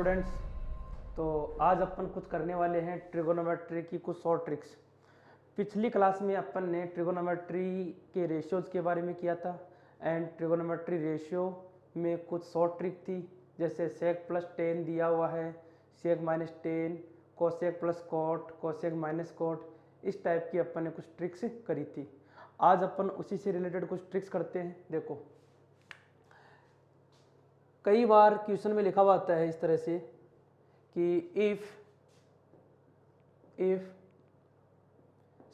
Students. तो आज अपन कुछ करने वाले हैं ट्रिगोनोमेट्री की कुछ शॉर्ट ट्रिक्स। पिछली क्लास में अपन ने ट्रिगोनोमेट्री के रेशियोज के बारे में किया था एंड ट्रिगोनोमेट्री रेशियो में कुछ शॉर्ट ट्रिक थी, जैसे सेक प्लस टेन दिया हुआ है, sec minus tan, cosec plus cot, cosec minus cot, इस टाइप की अपन ने कुछ ट्रिक्स करी थी। आज अपन उसी से रिलेटेड कुछ ट्रिक्स करते हैं। देखो, कई बार क्वेश्चन में लिखा हुआ आता है इस तरह से कि if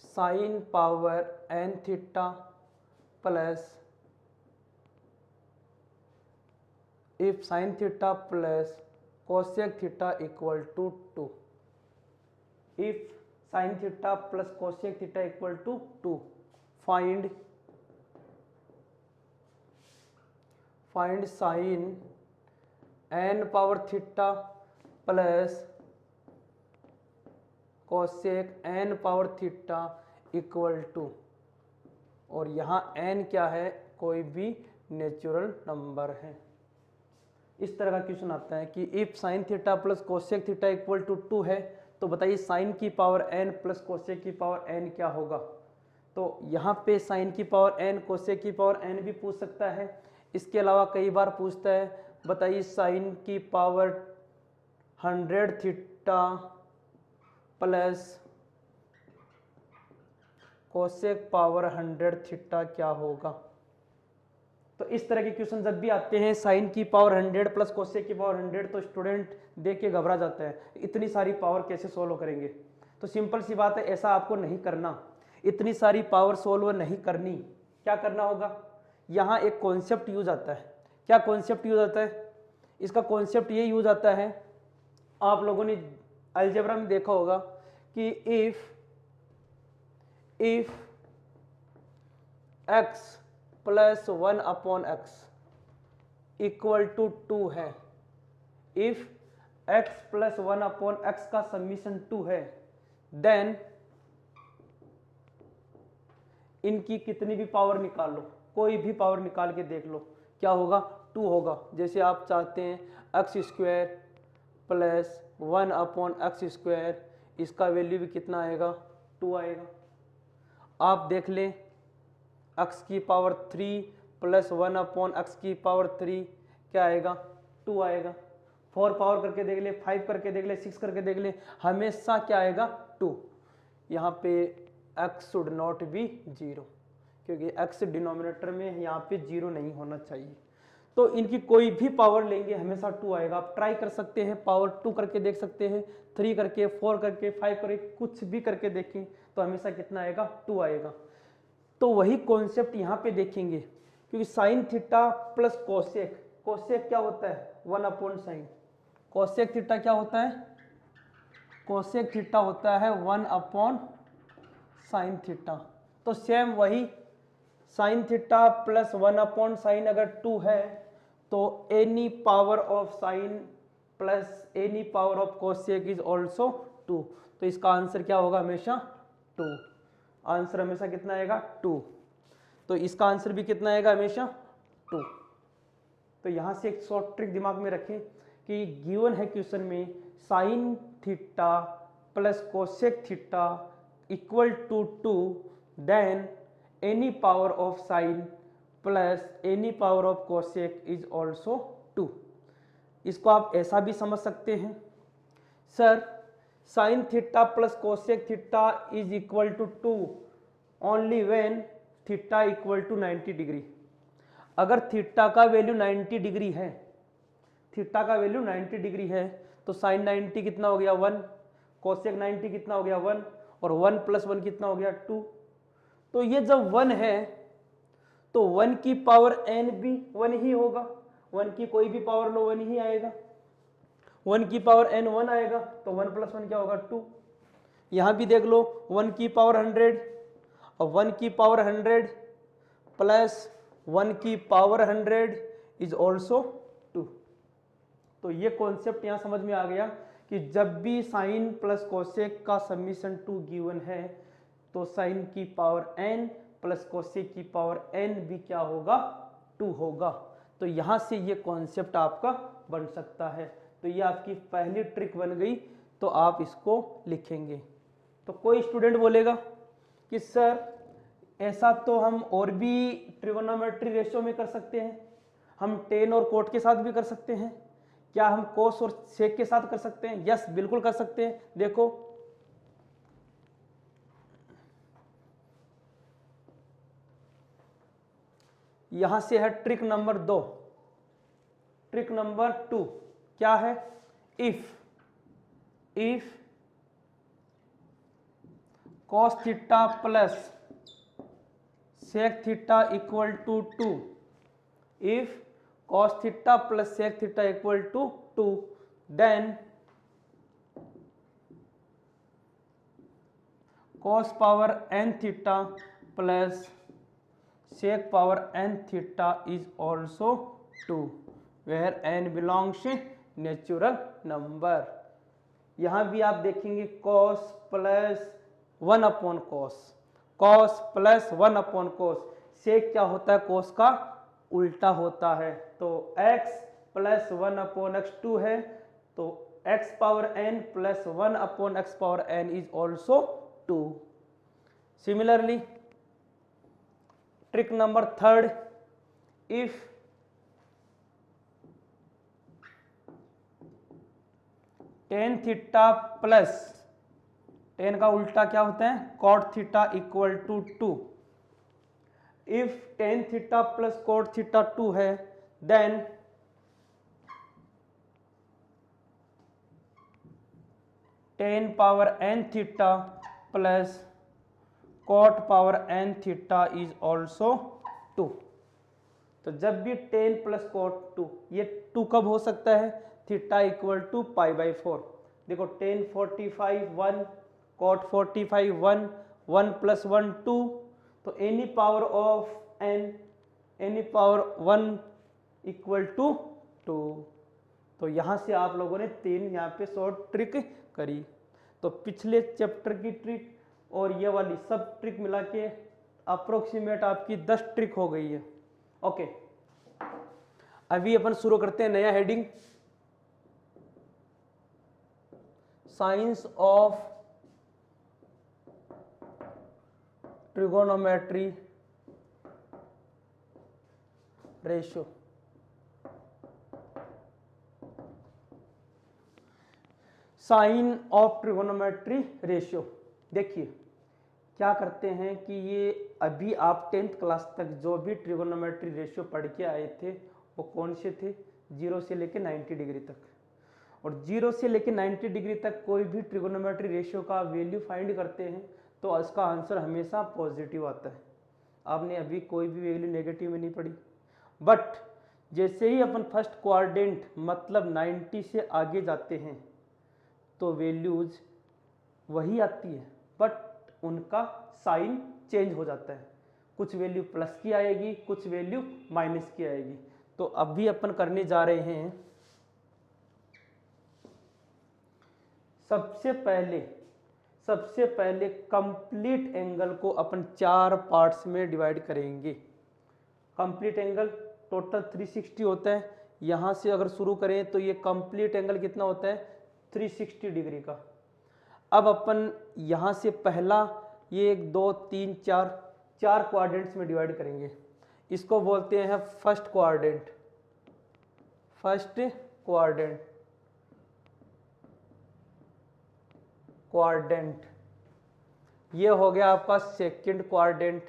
sine power n theta plus if sine theta plus cosec theta equal to 2, if sine theta plus cosec theta equal to 2, find sine n power theta plus cosec n power theta equal to, और यहाँ N क्या है, कोई भी natural number है। इस तरह का क्वेश्चन आता है कि if sine theta plus cosec theta equal to 2 है, तो बताइए साइन की पावर एन प्लस कोसेक की पावर एन क्या होगा। तो यहाँ पे साइन की पावर एन, कोसेक की पावर एन भी पूछ सकता है। इसके अलावा कई बार पूछता है, बताइए साइन की power 100 theta plus cosec power 100 theta क्या होगा। तो इस तरह के क्वेश्चन जब भी आते हैं साइन की पावर 100 प्लस कोसेक की पावर 100, तो स्टूडेंट देख के घबरा जाता है, इतनी सारी पावर कैसे सोल्व करेंगे। तो सिंपल सी बात है, ऐसा आपको नहीं करना, इतनी सारी पावर सोल्व नहीं करनी। क्या करना होगा, यहाँ एक कॉन्सेप्ट यूज आता है। क्या कॉन्सेप्ट यूज आता है, इसका कॉन्सेप्ट ये यूज आता है, आप लोगों ने अलजेब्रा में देखा होगा कि if x plus 1 upon x equal to 2 है, if x plus 1 upon x का समीशन 2 है, देन इनकी कितनी भी पावर निकाल लो, कोई भी पावर निकाल के देख लो, क्या होगा, 2 होगा। जैसे आप चाहते हैं x square plus 1 upon x square, इसका वैल्यू भी कितना आएगा, 2 आएगा। आप देख लें एक्स की पावर 3 प्लस 1 अपॉन एक्स की पावर 3 क्या आएगा, 2 आएगा। 4 पावर करके देख ले, 5 करके देख ले, 6 करके देख ले, हमेशा क्या आएगा, 2। यहाँ पे x शुड नॉट बी 0, क्योंकि x डिनोमिनेटर में यहाँ पे 0 नहीं होना चाहिए। तो इनकी कोई भी पावर लेंगे हमेशा 2 आएगा। आप ट्राई कर सकते हैं, पावर 2 करके देख सकते हैं, 3 करके, 4 करके, 5 करके, कुछ भी करके देखें तो हमेशा कितना आएगा, 2 आएगा। तो वही कॉन्सेप्ट यहाँ पे देखेंगे, क्योंकि sign theta plus cosec, cosec क्या होता है, 1 अपॉन साइन, कोसेक थीटा क्या होता है, कोसेक थीटा होता है 1 अपॉन साइन थीटा। तो सेम वही sign theta plus 1 upon sine अगर 2 है, तो any power of sine plus any power of cosec is also 2। तो इसका आंसर क्या होगा, हमेशा 2। आंसर हमेशा कितना आएगा, 2। तो इसका आंसर भी कितना आएगा, हमेशा 2। तो यहां से एक शॉर्ट ट्रिक दिमाग में रखें कि गिवन है क्वेश्चन में sine theta plus cosec theta equal to 2, then any power of sine plus any power of cosec is also 2। इसको आप ऐसा भी समझ सकते हैं, sir sine theta plus cosec theta is equal to 2 only when theta equal to 90 degree. अगर theta का value 90 degree है, थीटा का वैल्यू 90 डिग्री है, तो साइन 90 कितना हो गया, 1, कोसेक 90 कितना हो गया, 1, और 1 प्लस 1 कितना हो गया, 2। तो ये जब 1 है तो 1 की पावर n भी 1 ही होगा, 1 की कोई भी पावर लो 1 ही आएगा, 1 की पावर n 1 आएगा, तो 1 प्लस 1 क्या होगा, 2। यहां भी देख लो 1 की पावर 100 और 1 की पावर 100 प्लस 1 की पावर 100 इज ऑल्सो 2। तो ये कॉन्सेप्ट यहां समझ में आ गया कि जब भी साइन प्लस कोसेक का समीशन 2 गिवन है, तो साइन की पावर n प्लस कोसेक की पावर n भी क्या होगा, 2 होगा। तो यहां से ये कॉन्सेप्ट आपका बन सकता है। तो ये आपकी पहली ट्रिक बन गई, तो आप इसको लिखेंगे। तो कोई स्टूडेंट बोलेगा कि सर ऐसा तो हम और भी ट्रिगोनोमेट्री रेशियो में कर सकते हैं, हम टेन और कोट के साथ भी कर सकते हैं, क्या हम कोस और सेक के साथ कर सकते हैं? यस, बिल्कुल कर सकते हैं। देखो यहां से है ट्रिक नंबर 2। ट्रिक नंबर 2 क्या है? If cos theta plus sec theta equal to 2, if cos theta plus sec theta equal to 2, then cos power n theta plus sec power n theta is also 2, where n belongs natural number. यहां भी आप देखेंगे cos plus 1 upon cos, cos plus 1 upon cos, sec क्या होता है? cos का उल्टा होता है। तो x प्लस 1 अपॉन x 2 है, तो x power n plus 1 upon x power n is also 2। Similarly trick number 3, if tan theta plus, tan का उल्टा क्या होता है? Cot theta equal to 2, if tan theta plus cot theta 2 है, then tan power n theta plus cot power n theta is also 2। तो जब भी ten plus cot 2, ये 2 कब हो सकता है? Theta equal to pi by 4। देखो टेन 45 1, कॉट 45 1, 1 प्लस 1 2, तो any power of n, any power 1 equal to 2। तो यहां से आप लोगों ने 3 यहाँ पे शॉर्ट ट्रिक करी। तो पिछले चैप्टर की ट्रिक और ये वाली सब ट्रिक मिला के अप्रोक्सीमेट आपकी 10 ट्रिक हो गई है। ओके, अभी अपन शुरू करते हैं नया heading, signs of trigonometry ratio. Sign of trigonometry ratio. देखिए क्या करते हैं कि ये अभी आप 10th क्लास तक जो भी ट्रिगोनोमेट्री रेशियो पढ़ के आए थे वो कौन से थे? 0 से लेके 90 डिग्री तक। और 0 से लेके 90 डिग्री तक कोई भी ट्रिगोनोमेट्री रेशियो का वैल्यू फाइंड करते हैं तो इसका आंसर हमेशा पॉजिटिव आता है। आपने अभी कोई भी वैल्यू नेगेटिव में नहीं पढ़ी। बट जैसे ही अपन फर्स्ट क्वाड्रेंट मतलब 90 से आगे जाते हैं तो वैल्यूज वही आती है, बट उनका साइन चेंज हो जाता है। कुछ वैल्यू प्लस की आएगी, कुछ वैल्यू माइनस की आएगी। तो अभी अपन करने जा रहे हैं, सबसे पहले कंप्लीट एंगल को अपन 4 पार्ट्स में डिवाइड करेंगे। कंप्लीट एंगल टोटल 360 होता है। यहाँ से अगर शुरू करें तो ये कंप्लीट एंगल कितना होता है? 360 डिग्री का। अब अपन यहाँ से पहला ये 1 2 3 4 क्वाड्रेंट्स में डिवाइड करेंगे। इसको बोलते हैं फर्स्ट क्वाड्रेंट, ये हो गया आपका सेकंड क्वाड्रेंट,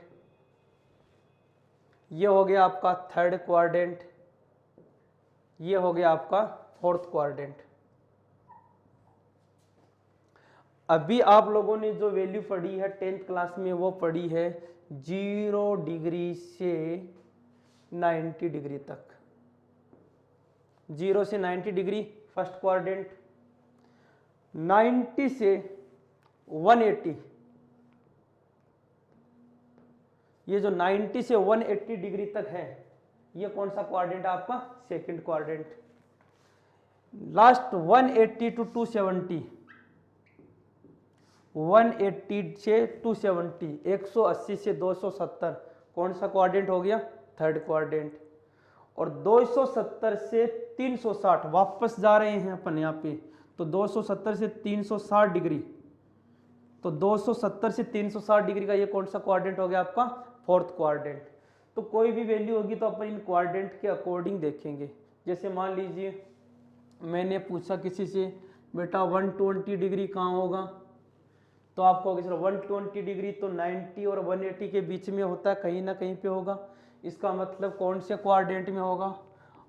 ये हो गया आपका थर्ड क्वाड्रेंट, ये हो गया आपका फोर्थ क्वाड्रेंट। अभी आप लोगों ने जो वैल्यू पढ़ी है 10th क्लास में वो पढ़ी है 0 डिग्री से 90 डिग्री तक। 0 से 90 डिग्री फर्स्ट क्वाड्रेंट, 90 से 180, ये जो 90 से 180 डिग्री तक है ये कौन सा क्वाड्रेंट है आपका? Second quadrant. लास्ट 180 टू 270, 180 से 270, 180 से 270 कौन सा क्वाड्रेंट हो गया? Third quadrant. और 270 से 360, वापस जा रहे हैं अपन यहाँ पे, तो 270 से 360 डिग्री, तो 270 से 360 डिग्री का ये कौन सा क्वाड्रेंट हो गया आपका, फोर्थ क्वाड्रेंट। तो कोई भी वैल्यू होगी तो अपन इन क्वाड्रेंट के अकॉर्डिंग देखेंगे। जैसे मान लीजिए मैंने पूछा किसी से बेटा 120 डिग्री कहाँ होगा, तो आप कहोगे सर 120 डिग्री तो 90 और 180 के बीच में होता है, कहीं ना कहीं पे होगा। इसका मतलब कौन से क्वाड्रेंट में होगा,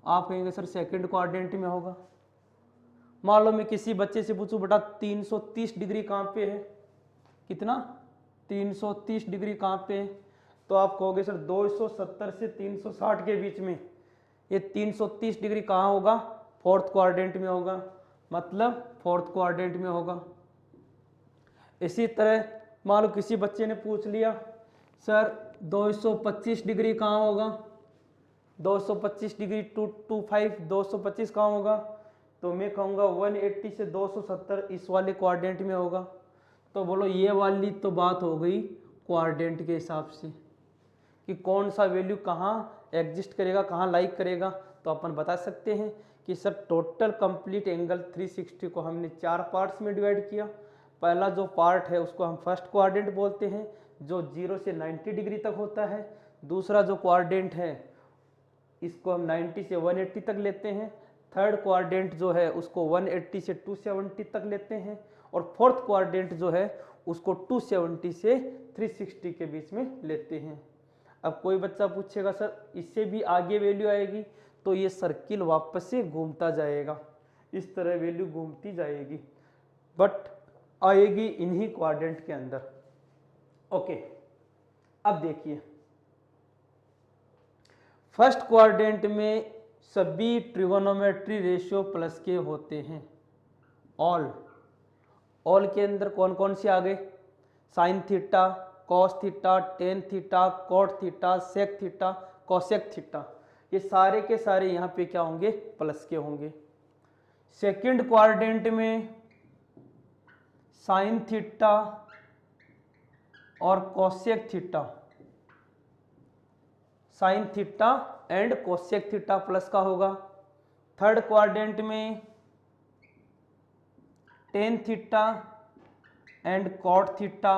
आप कहेंगे सर सेकंड क्वाड्रेंट में होगा। मान लो मैं किसी बच्चे से पूछूं बेटा 330 डिग्री कहाँ पे है, कितना, 330 डिग्री कहाँ पे है, तो आप कहोगे सर 270 से 360 के बीच में। ये 330 डिग्री कहाँ होगा, फोर्थ क्वाड्रेंट में होगा, मतलब फोर्थ क्वाड्रेंट में होगा। इसी तरह मान लो किसी बच्चे ने पूछ लिया सर 225 डिग्री कहाँ होगा, 225 डिग्री 225 225 कहाँ होगा, तो मैं कहूँगा 180 से 270 इस वाले क्वाड्रेंट में होगा। तो बोलो ये वाली तो बात हो गई क्वाड्रेंट के हिसाब से कि कौन सा वैल्यू कहाँ एग्जिस्ट करेगा, कहाँ लाइक करेगा। तो अपन बता सकते हैं कि सर टोटल कंप्लीट एंगल 360 को हमने 4 पार्ट्स में डिवाइड किया। पहला जो पार्ट है उसको हम फर्स्ट क्वाड्रेंट बोलते हैं, जो 0 से 90 डिग्री तक होता है। दूसरा जो क्वाड्रेंट है इसको हम 90 से 180 तक लेते हैं। थर्ड क्वाड्रेंट जो है उसको 180 से 270 तक लेते हैं। और फोर्थ क्वाड्रेंट जो है उसको 270 से 360 के बीच में लेते हैं। अब कोई बच्चा पूछेगा सर इससे भी आगे वैल्यू आएगी, तो ये सर्किल वापस से घूमता जाएगा, इस तरह वैल्यू घूमती जाएगी, बट आएगी इन्हीं क्वाड्रेंट के अंदर। ओके, अब देखिए फर्स्ट क्वाड्रेंट में सभी ट्रिगोनोमेट्री रेशियो प्लस के होते हैं। ऑल के अंदर कौन कौन से आ गए, sine theta, cos theta, tan theta, cot theta, sec theta, cosec theta, ये सारे के सारे यहाँ पे क्या होंगे, प्लस के होंगे। सेकंड क्वाड्रेंट में साइन थीटा और cosec theta, sine theta and cosec theta plus का होगा। थर्ड क्वाड्रेंट में tan theta and cot theta,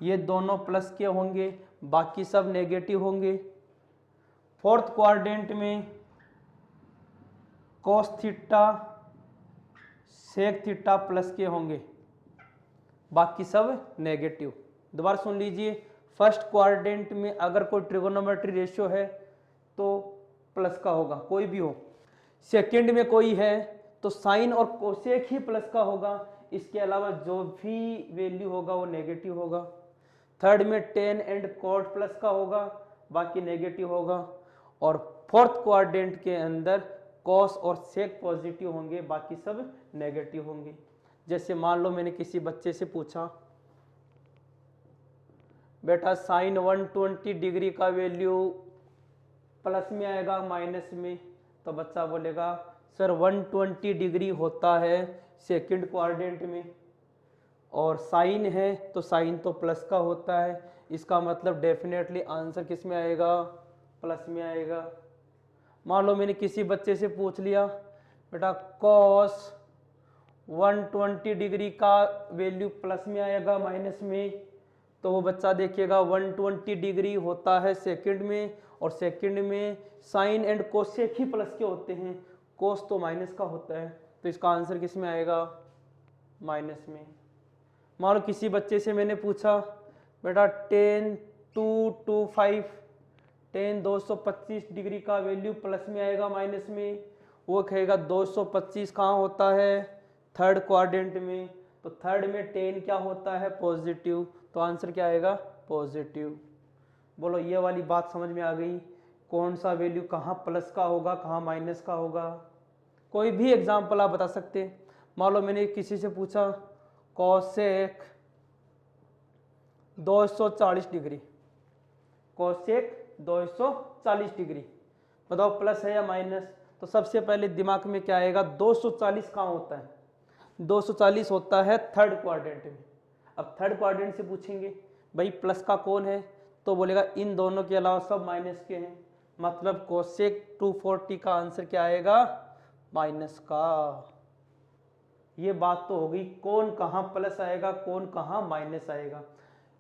ये दोनों प्लस के होंगे, बाकी सब नेगेटिव होंगे। फोर्थ क्वाड्रेंट में cos theta, sec theta plus के होंगे, बाकी सब नेगेटिव। दोबारा सुन लीजिए, फर्स्ट क्वाड्रेंट में अगर कोई ट्रिगोनोमेट्री रेशियो है तो प्लस का होगा, कोई भी हो। सेकंड में कोई है तो साइन और कोसेक ही प्लस का होगा, इसके अलावा जो भी वैल्यू होगा वो नेगेटिव होगा। थर्ड में टेन एंड कॉट प्लस का होगा, बाकी नेगेटिव होगा। और फोर्थ क्वाड्रेंट के अंदर कॉस और सेक पॉजिटिव होंगे, बाकी सब नेगेटिव होंगे। जैसे मान लो मैंने किसी बच्चे से पूछा बेटा साइन 120 डिग्री का वैल्यू प्लस में आएगा माइनस में, तो बच्चा बोलेगा सर 120 डिग्री होता है सेकंड क्वाड्रेंट में, और साइन है तो साइन तो प्लस का होता है, इसका मतलब डेफिनेटली आंसर किस में आएगा, प्लस में आएगा। मान लो मैंने किसी बच्चे से पूछ लिया बेटा कॉस 120 डिग्री का वैल्यू प्लस में आएगा माइनस में, तो वो बच्चा देखिएगा 120 डिग्री होता है सेकंड में, और सेकंड में साइन एंड कोसेक ही प्लस के होते हैं, कोस तो माइनस का होता है, तो इसका आंसर किस में आएगा, माइनस में। मान लो किसी बच्चे से मैंने पूछा बेटा 10 225 डिग्री का वैल्यू प्लस में आएगा माइनस में, वो कहेगा 225 कहाँ होता है, थर्ड क्वाड्रेंट में, तो थर्ड में 10 क्या होता है, पॉजिटिव, तो आंसर क्या आएगा, पॉजिटिव। बोलो ये वाली बात समझ में आ गई, कौन सा वैल्यू कहाँ प्लस का होगा, कहाँ माइनस का होगा। कोई भी एग्जांपल आप बता सकते हैं। मान लो मैंने किसी से पूछा कोसेक 240 डिग्री, कोसेक 240 डिग्री, बताओ प्लस है या माइनस। तो सबसे पहले दिमाग में क्या आएगा, 240 कहाँ होता है, 240 होता है थर्ड क्वाड्रेंट में। अब थर्ड क्वाड्रेंट से पूछेंगे भाई प्लस का कौन है, तो बोलेगा इन दोनों के अलावा सब माइनस के हैं, मतलब कोसेक 240 का आंसर क्या आएगा, माइनस का। ये बात तो हो गई कौन कहाँ प्लस आएगा कौन कहाँ माइनस आएगा।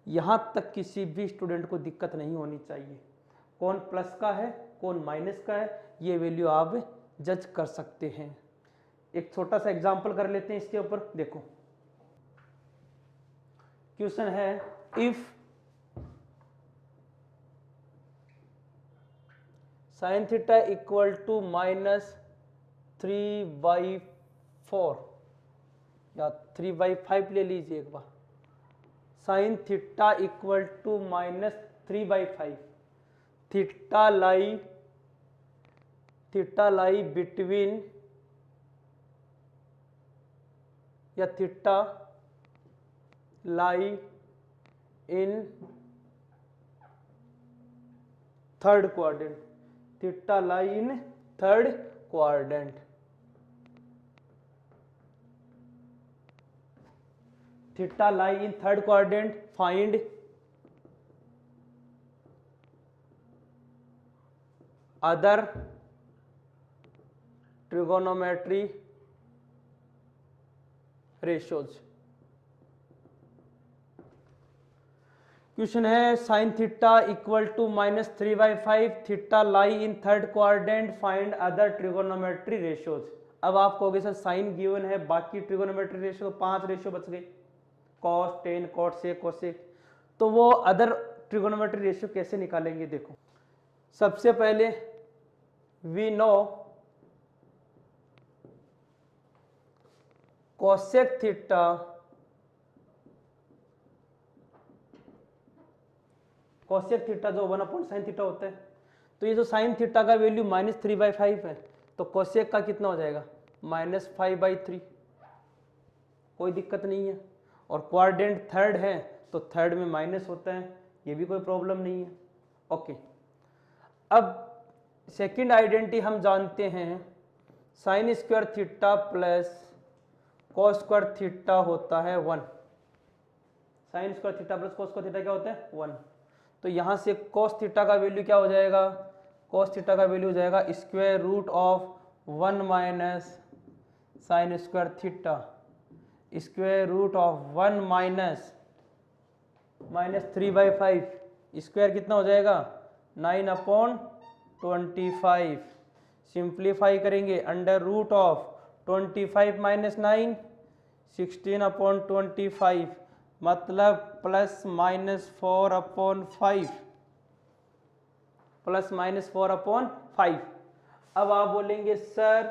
यहाँ तक किसी भी स्टूडेंट को दिक्कत नहीं होनी चाहिए। कौन प्लस का है कौन माइनस का है ये वैल्यू आप जज कर सकते हैं। एक छोटा सा एग्जांपल कर लेते हैं इसके ऊपर। देखो क्वेश्चन है if sine theta equal to -3/4 या 3/5 ले लीजिए एक बार। Sine theta equal to -3/5, theta lie between या theta lie in third quadrant, theta lie in third quadrant. Theta lie in third quadrant, find other trigonometry ratios. Question है sine theta equal to -3/5, theta lie in third quadrant, find other trigonometry ratios. अब आप कहोगे sir sign given है बाकी trigonometry ratio 5 ratio बच गए, cos, ten, cot, sec, cosec. तो वो अदर ट्रिगोनोमेट्री रेशियो कैसे निकालेंगे। देखो सबसे पहले we know cosec theta cosec theta जो 1/sin थीटा होता है, तो ये जो साइन थीटा का वैल्यू -3/5 है तो कोसेक का कितना हो जाएगा -5/3। कोई दिक्कत नहीं है। और क्वाड्रेंट थर्ड है तो थर्ड में माइनस होता है, ये भी कोई प्रॉब्लम नहीं है। ओके, अब सेकंड आइडेंटिटी हम जानते हैं sign square theta plus cos square theta होता है 1। Sign square theta plus cos square theta क्या होता है 1। तो यहां से कॉस थीटा का वैल्यू क्या हो जाएगा, कॉस थीटा का वैल्यू हो जाएगा square root of 1 minus sine square theta, square root of 1 -3/5, square कितना हो जाएगा 9/25। सिंप्लीफाई करेंगे अंडर रूट ऑफ 25 - 9 16/25, मतलब ±4/5, ±4/5। अब आप बोलेंगे सर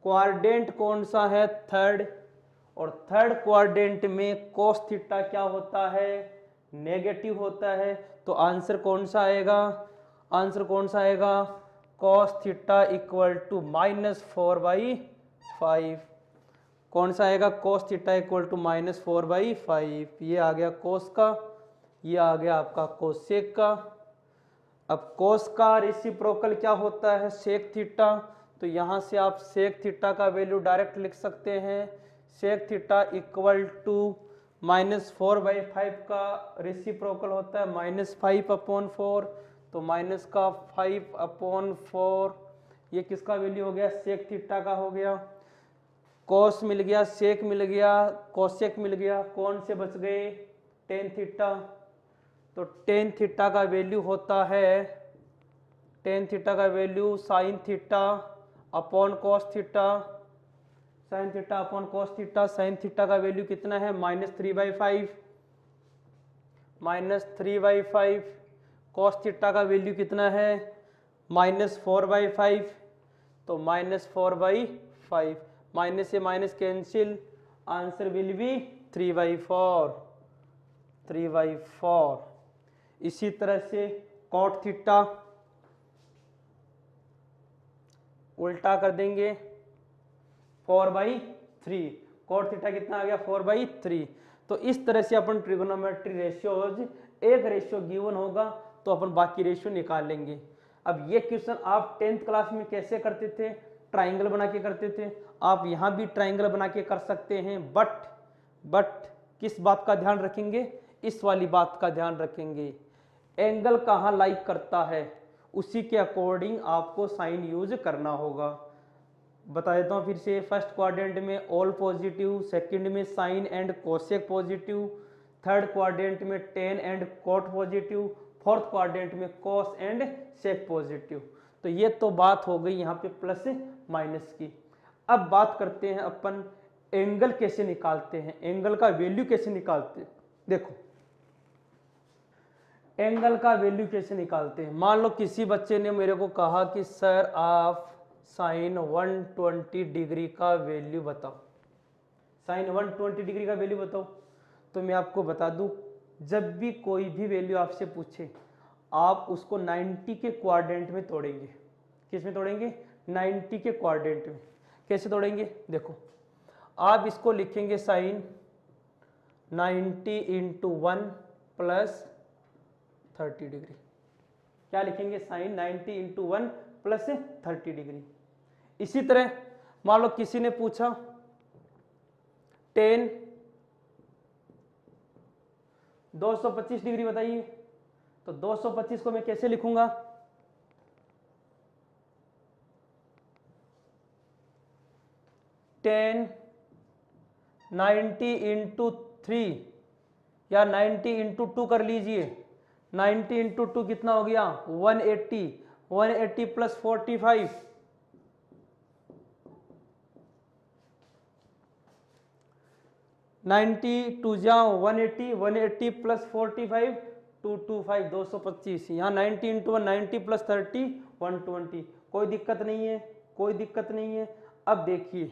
क्वाड्रेंट कौन सा है थर्ड, और थर्ड क्वाड्रेंट में कोस थीटा क्या होता है नेगेटिव होता है। तो आंसर कौन सा आएगा, आंसर कौन सा आएगा cos थीटा इक्वल टू -4/5। कौन सा आएगा cos थीटा इक्वल टू -4/5। ये आ गया cos का, ये आ गया आपका कोसेक का। अब cos का रेसिप्रोकल क्या होता है सेक थीटा, तो यहाँ से आप सेक थीटा का वैल्यू डायरेक्ट लिख सकते हैं। सेक थीटा इक्वल टू -4/5 का रेसिप्रोकल होता है -5/4, तो माइनस का 5/4। ये किसका वैल्यू हो गया सेक थीटा का हो गया। कॉस मिल गया, सेक मिल गया, कोसेक मिल गया, कौन से बच गए टेन थीटा। तो टेन थीटा का वैल्यू होता है, टेन थीटा का value sine theta upon cos theta, sine theta upon cos theta. Sine theta का वैल्यू कितना है -3/5, कॉस थीटा का वैल्यू कितना है -4/5, तो -4/5, माइनस से minus cancel, answer will be 3/4। इसी तरह से कॉट थीटा उल्टा कर देंगे 4/3, कॉट थीटा कितना आ गया 4/3। तो इस तरह से अपन ट्रिगोनोमेट्री रेशियोज, एक रेशियो गिवन होगा तो अपन बाकी रेशियो निकाल लेंगे। अब ये क्वेश्चन आप 10th क्लास में कैसे करते थे, ट्राइंगल बना के करते थे, आप यहाँ भी ट्राइंगल बना के कर सकते हैं। बट किस बात का ध्यान रखेंगे, इस वाली बात का ध्यान रखेंगे, एंगल कहाँ लाइक करता है उसी के अकॉर्डिंग आपको साइन यूज करना होगा। बता देता हूँ फिर से। फर्स्ट क्वाड्रेंट में ऑल पॉजिटिव, सेकंड में sine and cosec positive, third quadrant में tan and cot positive, fourth quadrant में कोस एंड सेक पॉजिटिव। तो ये तो बात हो गई यहाँ पे प्लस माइनस की। अब बात करते हैं अपन एंगल कैसे निकालते हैं, एंगल का वैल्यू कैसे निकालते हैं। देखो एंगल का वैल्यू कैसे निकालते हैं। मान लो किसी बच्चे ने मेरे को कहा कि सर आप साइन 120 डिग्री का वैल्यू बताओ, साइन 120 डिग्री का वैल्यू बताओ। तो मैं आपको बता दूं, जब भी कोई भी वैल्यू आपसे पूछे आप उसको 90 के क्वाड्रेंट में तोड़ेंगे। किस में तोड़ेंगे? 90 के क्वाड्रेंट में। कैसे तोड़ेंगे? देखो आप इसको लिखेंगे साइन 90 इंटू 1 प्लस 30 डिग्री। क्या लिखेंगे? Sine 90 into 1 plus 30 degree. इसी तरह मान लो किसी ने पूछा टेन 225 डिग्री बताइए, तो 225 को मैं कैसे लिखूंगा? टेन 90 इंटू 3 या 90 इंटू 2 कर लीजिए। 90 इंटू 2 कितना हो गया? 180। 180 प्लस 45, 90 टू जाओ 180, 180 प्लस 45 225, 225। यहाँ 90 इंटू 190 प्लस 30 120। कोई दिक्कत नहीं है, कोई दिक्कत नहीं है। अब देखिए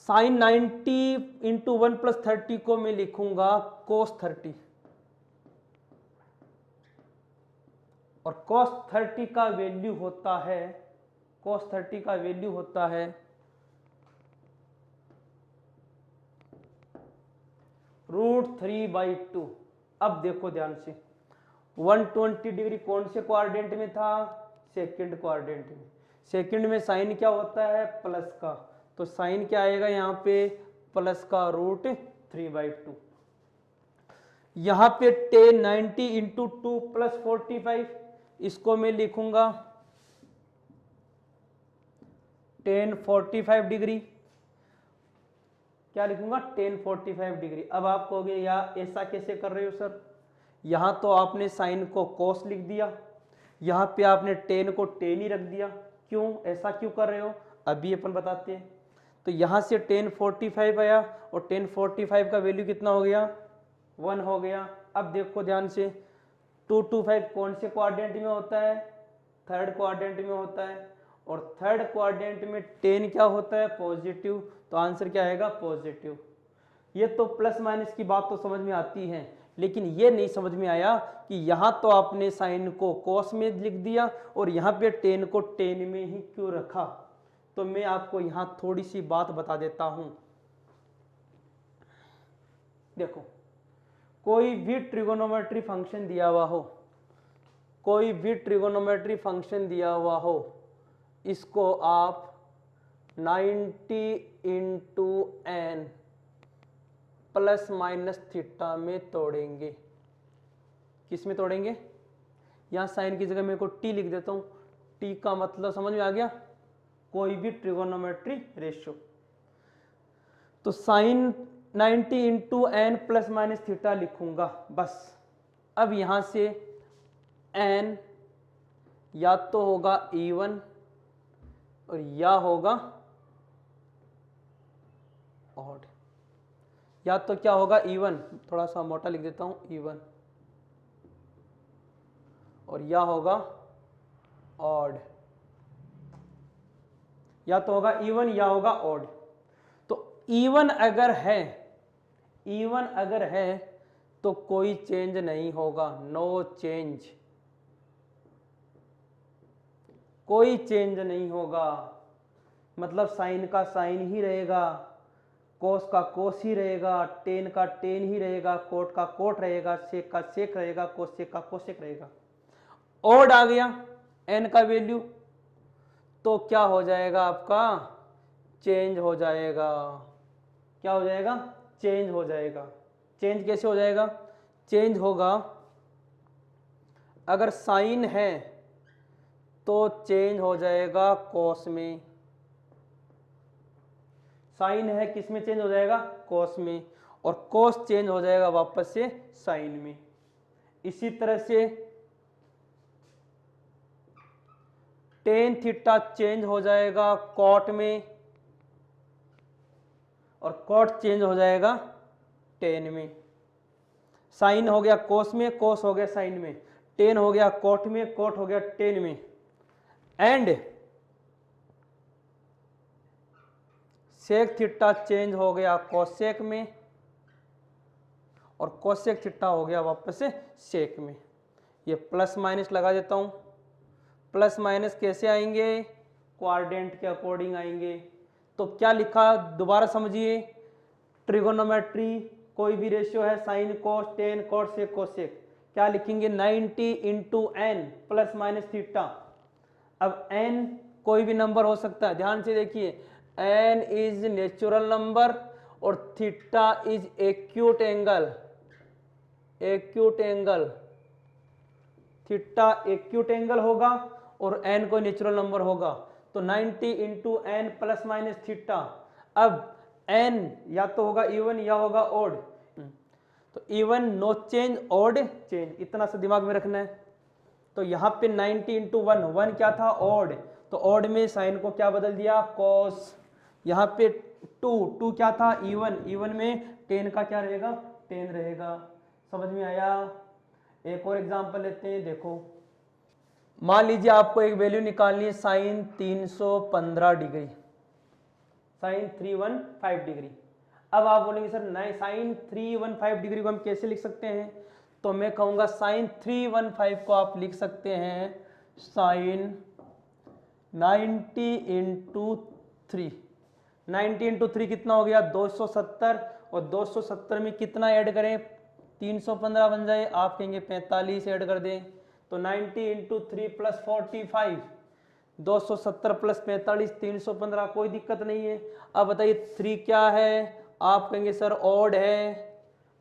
साइन 90 इंटू 1 प्लस 30 को मैं लिखूंगा कोस 30, और कोस 30 का वैल्यू होता है, कोस 30 का वैल्यू होता है √3/2। अब देखो ध्यान से, 120 डिग्री कौन से क्वाड्रेंट में था? सेकंड क्वाड्रेंट में। सेकंड में साइन क्या होता है? प्लस का। तो साइन क्या आएगा यहाँ पे? प्लस का √3/2। यहाँ पे टेन 90 इंटू 2 प्लस 45, इसको मैं लिखूंगा टेन 45 डिग्री। क्या लिखूंगा? Ten 45 degree. अब आप कहोगे यार ऐसा कैसे कर रहे हो सर? यहां तो आपने साइन को कोस लिख दिया, यहां पे आपने टेन को टेन ही रख दिया। क्यों ऐसा क्यों कर रहे हो? अभी अपन बताते हैं। तो यहां से टेन 45 आया, और टेन 45 का वैल्यू कितना हो गया? 1 हो गया। अब देखो ध्यान से, 225 कौन से क्वाड्रेंट में होता है? थर्ड क्वाड्रेंट में होता है, और थर्ड क्वाड्रेंट में 10 क्या होता है? पॉजिटिव। तो आंसर क्या आएगा? पॉजिटिव। ये तो प्लस माइनस की बात तो समझ में आती है, लेकिन ये नहीं समझ में आया कि यहाँ तो आपने साइन को कोस में लिख दिया और यहाँ पे 10 को 10 में ही क्यों रखा। तो मैं आपको यहाँ थोड़ी सी बात बता देता हूँ। देखो कोई भी ट्रिगोनोमेट्री फंक्शन दिया हुआ हो, कोई भी ट्रिगोनोमेट्री फंक्शन दिया हुआ हो, इसको आप 90 into n plus minus theta में तोड़ेंगे। किस में तोड़ेंगे? यहाँ साइन की जगह मेरे को टी लिख देता हूँ। टी का मतलब समझ में आ गया? कोई भी ट्रिगोनोमेट्री रेशियो। तो sine 90 into n plus minus theta लिखूंगा बस। अब यहां से एन या तो होगा इवन और या होगा ऑड। या तो क्या होगा? इवन, थोड़ा सा मोटा लिख देता हूं, इवन, और या होगा ऑड। या तो होगा इवन या होगा ऑड। तो इवन अगर है, इवन अगर है तो कोई चेंज नहीं होगा, नो चेंज, कोई चेंज नहीं होगा। मतलब साइन का साइन ही रहेगा, कोस का कोस ही रहेगा, टेन का टेन ही रहेगा, कोट का कोट रहेगा, सेक का सेक रहेगा, कोसेक का कोसेक रहेगा। ऑड आ गया एन का वैल्यू, तो क्या हो जाएगा आपका? चेंज हो जाएगा। क्या हो जाएगा? चेंज हो जाएगा। चेंज कैसे हो जाएगा? चेंज होगा अगर साइन है तो चेंज हो जाएगा कॉस में, साइन है किस में चेंज हो जाएगा, कॉस में, और कॉस चेंज हो जाएगा वापस से साइन में। इसी तरह से टेन थीटा चेंज हो जाएगा कॉट में, और कॉट चेंज हो जाएगा टेन में। साइन हो गया कोस में, कोस हो गया साइन में, टेन हो गया कॉट में, कॉट हो गया टेन में, एंड सेक थीटा चेंज हो गया कोसेक में, और कोसेक थीटा हो गया वापस से सेक में। ये प्लस माइनस लगा देता हूं। प्लस माइनस कैसे आएंगे, क्वाड्रेंट के अकॉर्डिंग आएंगे। तो क्या लिखा दोबारा समझिए, ट्रिगोनोमेट्री कोई भी रेशियो है, sine cos tan cot sec cosec, क्या लिखेंगे 90 into n plus minus theta. अब एन कोई भी नंबर हो सकता है, ध्यान से देखिए, एन इज नेचुरल नंबर और theta is acute angle, acute angle, theta acute angle होगा और एन कोई नेचुरल नंबर होगा। तो 90 into n plus minus theta. अब एन या तो होगा इवन या होगा ओड, तो even no change, odd change, इतना सा दिमाग में रखना है। तो यहाँ पे 90 इंटू वन, वन क्या था ओड, तो ओड में साइन को क्या बदल दिया कॉस। यहाँ पे टू, टू क्या था इवन, इवन में 10 का क्या रहेगा 10 रहेगा। समझ में आया। एक और एग्जांपल लेते हैं, देखो मान लीजिए आपको एक वैल्यू निकालनी है साइन 315 डिग्री, साइन 315 डिग्री। अब आप बोलेंगे सर नहीं, साइन 315 डिग्री को हम कैसे लिख सकते हैं, तो मैं कहूंगा साइन 315 को आप लिख सकते हैं साइन 90 इंटू 3। 90 इंटू 3 कितना हो गया 270, और 270 में कितना ऐड करें 315 बन जाए, आप कहेंगे 45 ऐड कर दें। तो 90 इंटू 3 प्लस 45, 270 प्लस 45 315, कोई दिक्कत नहीं है। अब बताइए 3 क्या है, आप कहेंगे सर ऑड है,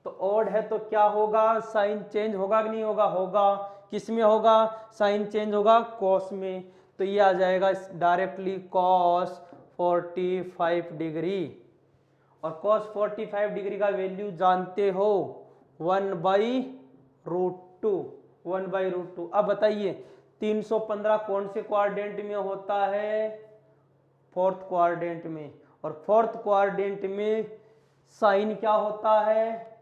तो ऑड है तो क्या होगा साइन चेंज होगा कि नहीं होगा, होगा। किस में होगा, साइन चेंज होगा कॉस में। तो ये आ जाएगा डायरेक्टली कॉस 45 डिग्री, और कॉस 45 डिग्री का वैल्यू जानते हो 1/√2, 1/√2। अब बताइए 315 कौन से क्वाड्रेंट में होता है, फोर्थ क्वाड्रेंट में, और फोर्थ क्वाड्रेंट में साइन क्या होता है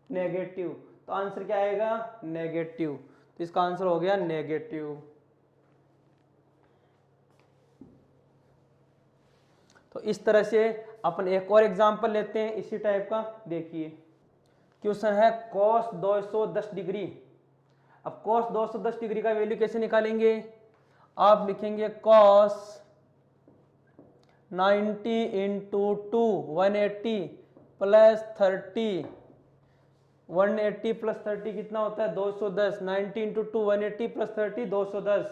नेगेटिव, तो आंसर क्या आएगा नेगेटिव। तो इसका आंसर हो गया नेगेटिव। तो इस तरह से अपन एक और एग्जांपल लेते हैं इसी टाइप का। देखिए क्वेश्चन है cos 210 डिग्री। अब cos 210 डिग्री का वैल्यू कैसे निकालेंगे, आप लिखेंगे cos 90 इंटू 2 180 प्लस 30, 180 प्लस 30 कितना होता है 210, 90 इंटू 2 180 प्लस 30 210।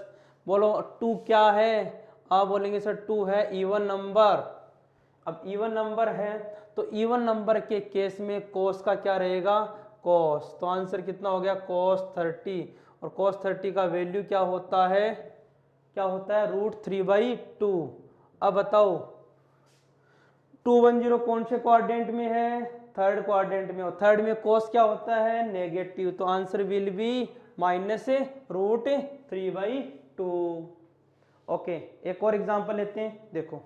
बोलो 2 क्या है, आप बोलेंगे सर 2 है इवन नंबर। अब इवन नंबर है तो इवन नंबर के केस में cos का क्या रहेगा cos, तो आंसर कितना हो गया cos 30, और cos 30 का वैल्यू क्या होता है, क्या होता है √3/2। अब बताओ 210 कौन से क्वाड्रेंट में है, थर्ड क्वाड्रेंट में, और थर्ड में cos क्या होता है नेगेटिव, तो आंसर विल बी -√3/2। ओके, एक और एग्जांपल लेते हैं, देखो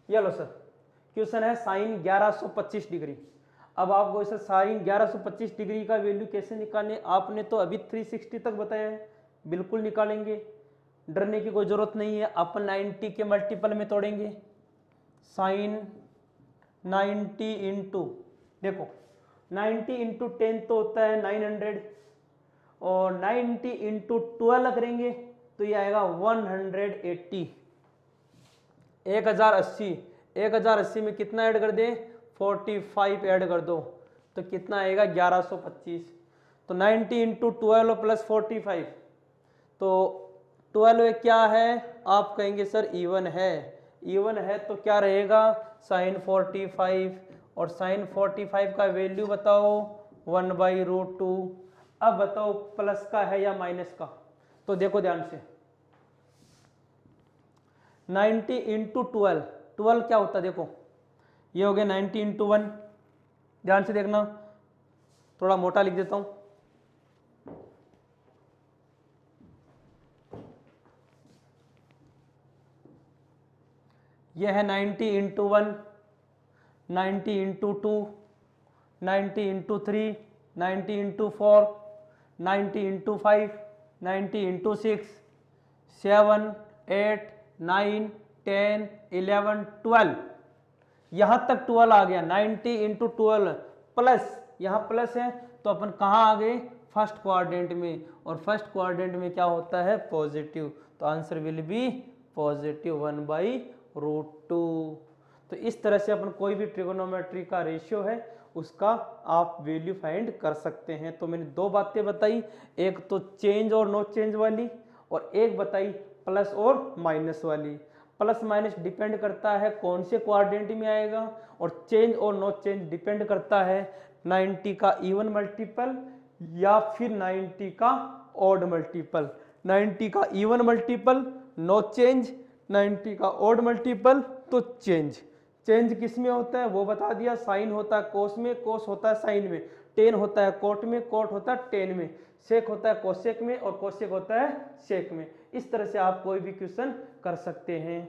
ये लो सर क्वेश्चन है साइन 1125 डिग्री। अब आपको इसे साइन 1125 डिग्री का वैल्यू कैसे निकालने, आपने तो अभी 360 तक बताया है, बिल्कुल निकालेंगे, डरने की कोई जरूरत नहीं है। अपन 90 के मल्टीपल में तोड़ेंगे, साइन 90 इंटू, देखो 90 इंटू 10 तो होता है 900, और 90 इंटू 12 करेंगे तो ये आएगा 180, 1080। 1080 में कितना ऐड कर दे 45 ऐड कर दो, तो कितना आएगा 1125। तो 90 इंटू 12 प्लस 45, तो 12 क्या है, आप कहेंगे सर इवन है, इवन है तो क्या रहेगा साइन 45, और साइन 45 का वैल्यू बताओ 1/√2। अब बताओ प्लस का है या माइनस का, तो देखो ध्यान से, 90 इंटू 12, 12 क्या होता है देखो, ये हो गया 90 इंटू 1, ध्यान से देखना, थोड़ा मोटा लिख देता हूं, यह है 90 into 1, 90 into 2, 90 into 3, 90 into 4, 90 into 5, 90 into 6, 7, 8, 9, 10, 11, 12, यहां तक 12 आ गया। 90 इंटू 12 प्लस, यहां प्लस है तो अपन कहां आ गए, फर्स्ट क्वाड्रेंट में, और फर्स्ट क्वाड्रेंट में क्या होता है, पॉजिटिव, तो आंसर विल बी पॉजिटिव 1/√2। तो इस तरह से अपन कोई भी ट्रिगोनोमेट्री का रेशियो है उसका आप वैल्यू फाइंड कर सकते हैं। तो मैंने दो बातें बताई, एक तो चेंज और नो चेंज वाली, और एक बताई प्लस और माइनस वाली। प्लस माइनस डिपेंड करता है कौन से क्वाड्रेंट में आएगा, और चेंज और नो चेंज डिपेंड करता है 90 का इवन मल्टीपल या फिर 90 का ऑड मल्टीपल। 90 का इवन मल्टीपल नो चेंज, 90 का ऑड मल्टीपल तो चेंज। चेंज किस में होता है वो बता दिया, साइन होता है कोस में, कोस होता है साइन में, टेन होता है कोट में, कोट होता है टेन में, सेक होता है कोसेक में, और कोसेक होता है सेक में। इस तरह से आप कोई भी क्वेश्चन कर सकते हैं।